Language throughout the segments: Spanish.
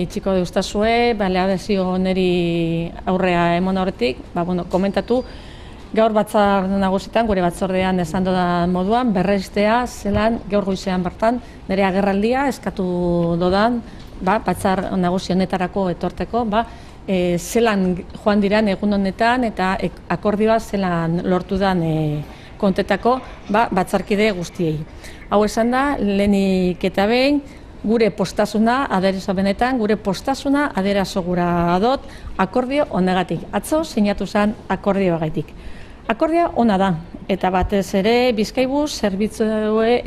Itxiko deustazue, baleazio neri aurrea emon horretik, komentatu, gaur batzar nagusitan, gure batzordean esan dodan moduan, berrestea zelan gaur goizean bertan, nire agerraldia eskatu dodan, batzar nagusi honetarako etorteko, zelan joan diran egun honetan eta akordioa zelan lortu dan kontetako batzarkide guztiei. Hau esan da, lehenik eta behin, gure postasuna, aderazo benetan, gure postasuna aderazo gura dot akordio honegatik. Atzo sinatu zen akordioa gaitik. Akordioa ona da, eta batez ere Bizkaibus zerbitzue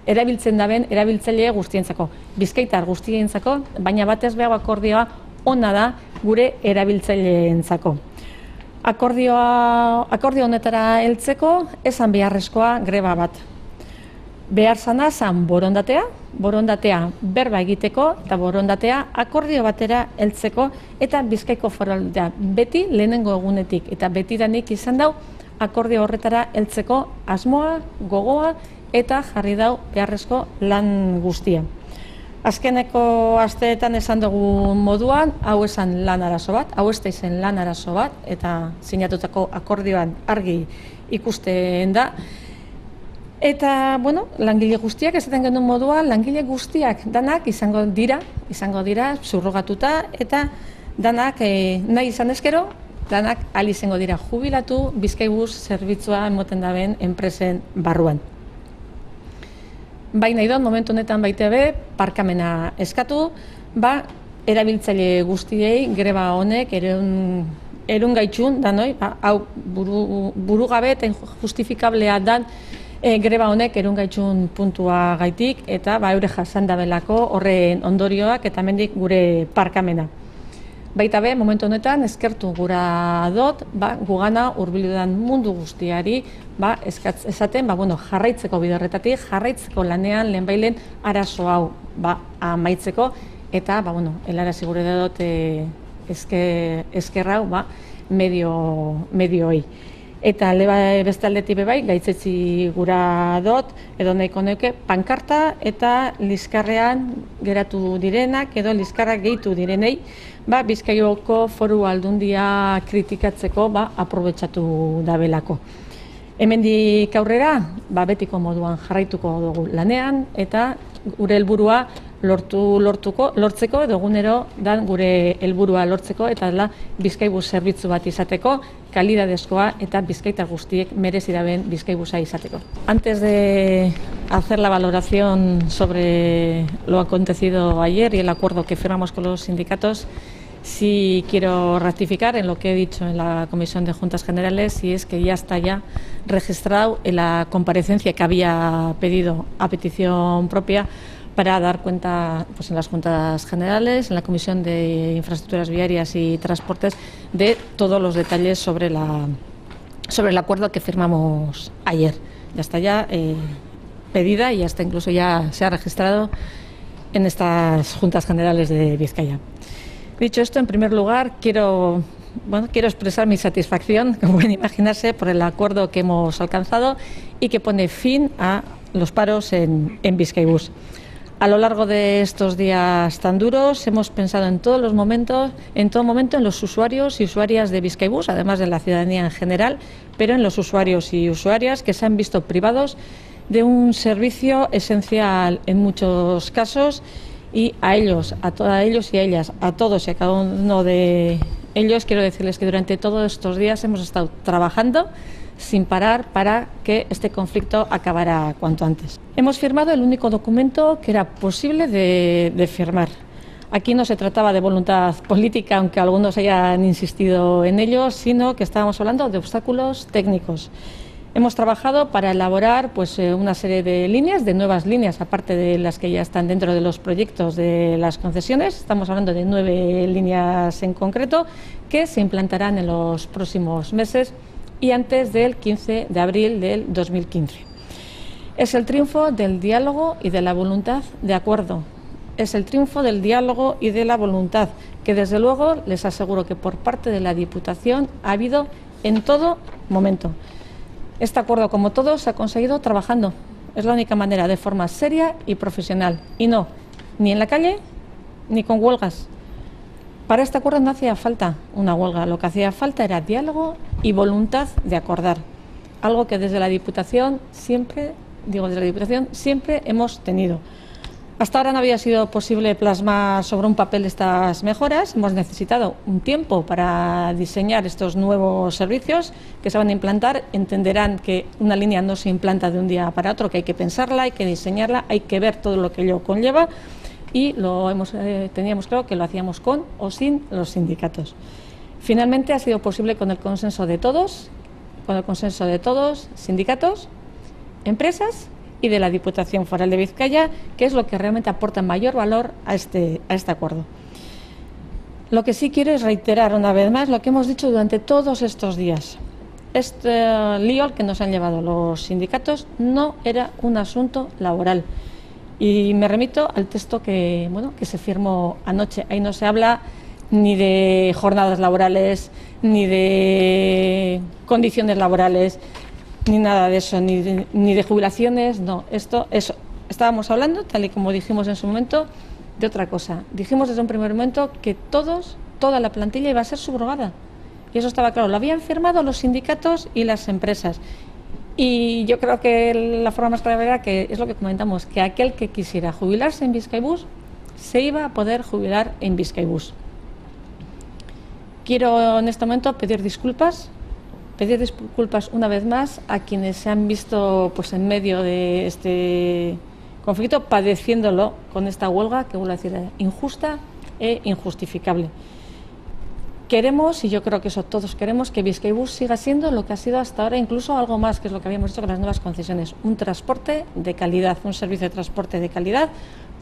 erabiltzen daben erabiltzaile guztientzako. Bizkaitar guztientzako, baina batez behar akordioa ona da gure erabiltzaileentzako. Akordio honetara heltzeko esan beharrezkoa greba bat. Behar zana zan borondatea berba egiteko eta borondatea akordio batera heltzeko eta Bizkaiko Foru Aldundia beti lehenengo egunetik eta betidanik izan dau akordio horretara heltzeko asmoa, gogoa eta jarri dau beharrezko lan guztia. Azkeneko asteetan esan dugu moduan, hau esan lan arazo bat, hau ez da izen lan arazo bat eta sinatutako akordioan argi ikusten da. Eta, langile guztiak, esaten genuen moduan, langile guztiak danak izango dira, subrogatuta, eta danak nahi izan ezkero, danak ahal izango dira jubilatu Bizkaibus zerbitzua emoten daben enpresen barruan. Baina idon, momentu honetan baita be, parkamena eskatu, erabiltzaile guztiei greba honek erun gaitxun, hau burugabe eta justifikablea dan greba honek erun gaitxun puntua gaitik eta eure jasan dabelako horren ondorioak eta mendik gure parkamena. Baita be, momentu honetan eskertu gura dot, gugana hurbiludan mundu guztiari esaten, jarraitzeko bide horretatik, jarraitzeko lanean lehenbailen arazo hau amaitzeko eta, helarazi gure dut esker hau medioei. Eta beste aldetik bebai, gaitzetzi gura dot, edo nahiko neuke, pankarta eta liskarrean geratu direnak, edo liskarrak gehitu direnei, Bizkaioko Foru Aldundia kritikatzeko aprobetxatu dabelako. Hemendik aurrera, betiko moduan jarraituko dugu lanean, eta gure helburua lortzeko, edo egunero dan gure helburua lortzeko, eta dela Bizkaibus zerbitzu bat izateko, kalidadezkoa eta bizkaitar guztiek merezi daben Bizkaibusa izateko. Antes de hacer la valoración sobre lo acontecido ayer y el acuerdo que firmamos con los sindicatos, sí quiero ratificar en lo que he dicho en la Comisión de Juntas Generales, y es que ya está registrado en la comparecencia que había pedido a petición propia para dar cuenta en las Juntas Generales, en la Comisión de Infraestructuras Viarias y Transportes, de todos los detalles sobre el acuerdo que firmamos ayer. Ya está pedida y hasta incluso ya se ha registrado en estas Juntas Generales de Vizcaya. Dicho esto, en primer lugar, quiero expresar mi satisfacción, como pueden imaginarse, por el acuerdo que hemos alcanzado y que pone fin a los paros en Bizkaibus. A lo largo de estos días tan duros hemos pensado en todo momento en los usuarios y usuarias de Bizkaibus, además de la ciudadanía en general, pero en los usuarios y usuarias que se han visto privados de un servicio esencial en muchos casos, y a ellos, a ellos y a ellas, a todos y a cada uno de ellos, quiero decirles que durante todos estos días hemos estado trabajando sin parar para que este conflicto acabara cuanto antes. Hemos firmado el único documento que era posible de firmar. Aquí no se trataba de voluntad política, aunque algunos hayan insistido en ello, sino que estábamos hablando de obstáculos técnicos. Hemos trabajado para elaborar una serie de líneas, de nuevas líneas, aparte de las que ya están dentro de los proyectos de las concesiones. Estamos hablando de 9 líneas en concreto que se implantarán en los próximos meses y antes del 15 de abril del 2015. Es el triunfo del diálogo y de la voluntad de acuerdo. Es el triunfo del diálogo y de la voluntad, que desde luego les aseguro que por parte de la Diputación ha habido en todo momento. Este acuerdo, como todos, se ha conseguido trabajando. Es la única manera, de forma seria y profesional. Y no, ni en la calle, ni con huelgas. Para este acuerdo no hacía falta una huelga, lo que hacía falta era diálogo y voluntad de acordar, algo que desde la Diputación siempre hemos tenido. Hasta ahora no había sido posible plasmar sobre un papel estas mejoras. Hemos necesitado un tiempo para diseñar estos nuevos servicios que se van a implantar. Entenderán que una línea no se implanta de un día para otro, que hay que pensarla, hay que diseñarla, hay que ver todo lo que ello conlleva y teníamos claro que lo hacíamos con o sin los sindicatos. Finalmente ha sido posible con el consenso de todos, sindicatos, empresas y de la Diputación Foral de Vizcaya, que es lo que realmente aporta mayor valor a este acuerdo. Lo que sí quiero es reiterar una vez más lo que hemos dicho durante todos estos días. Este lío al que nos han llevado los sindicatos no era un asunto laboral. Y me remito al texto que se firmó anoche. Ahí no se habla ni de jornadas laborales, ni de condiciones laborales, ni nada de eso, ni de jubilaciones, no. Estábamos hablando, tal y como dijimos en su momento, de otra cosa. Dijimos desde un primer momento que toda la plantilla iba a ser subrogada. Y eso estaba claro. Lo habían firmado los sindicatos y las empresas. Y yo creo que la forma más clara era que es lo que comentamos, que aquel que quisiera jubilarse en Bizkaibus se iba a poder jubilar en Bizkaibus. Quiero en este momento pedir disculpas una vez más a quienes se han visto en medio de este conflicto, padeciéndolo con esta huelga, que vuelvo a decir, injusta e injustificable. Queremos, y yo creo que eso todos queremos, que Bizkaibus siga siendo lo que ha sido hasta ahora, incluso algo más, que es lo que habíamos hecho con las nuevas concesiones, un transporte de calidad, un servicio de transporte de calidad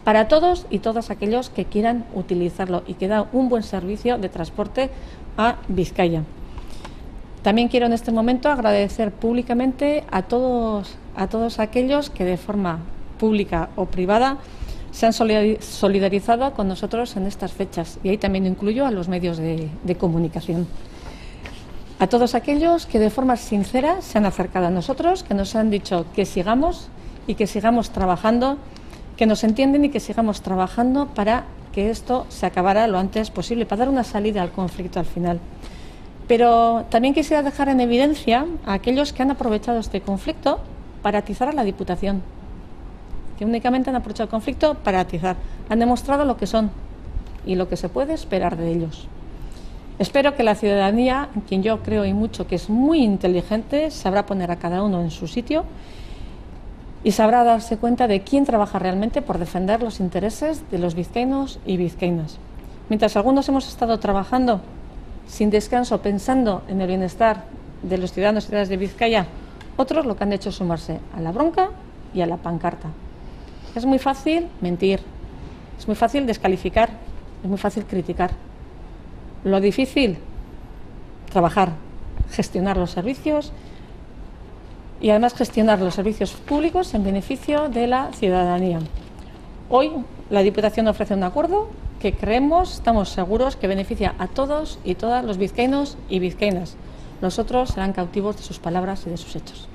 para todos y todas aquellos que quieran utilizarlo y que da un buen servicio de transporte a Vizcaya. También quiero en este momento agradecer públicamente a todos aquellos que de forma pública o privada se han solidarizado con nosotros en estas fechas, y ahí también incluyo a los medios de comunicación. A todos aquellos que de forma sincera se han acercado a nosotros, que nos han dicho que sigamos y que sigamos trabajando, que nos entienden y que sigamos trabajando para que esto se acabara lo antes posible, para dar una salida al conflicto al final. Pero también quisiera dejar en evidencia a aquellos que han aprovechado este conflicto para atizar a la Diputación, que únicamente han aprovechado el conflicto para atizar. Han demostrado lo que son y lo que se puede esperar de ellos. Espero que la ciudadanía, en quien yo creo y mucho que es muy inteligente, sabrá poner a cada uno en su sitio y sabrá darse cuenta de quién trabaja realmente por defender los intereses de los vizcaínos y vizcaínas. Mientras algunos hemos estado trabajando sin descanso, pensando en el bienestar de los ciudadanos y ciudadanas de Vizcaya, otros lo que han hecho es sumarse a la bronca y a la pancarta. Es muy fácil mentir, es muy fácil descalificar, es muy fácil criticar. Lo difícil, trabajar, gestionar los servicios y además gestionar los servicios públicos en beneficio de la ciudadanía. Hoy la Diputación ofrece un acuerdo que creemos, estamos seguros, que beneficia a todos y todas los vizcaínos y vizcaínas. Los otros serán cautivos de sus palabras y de sus hechos.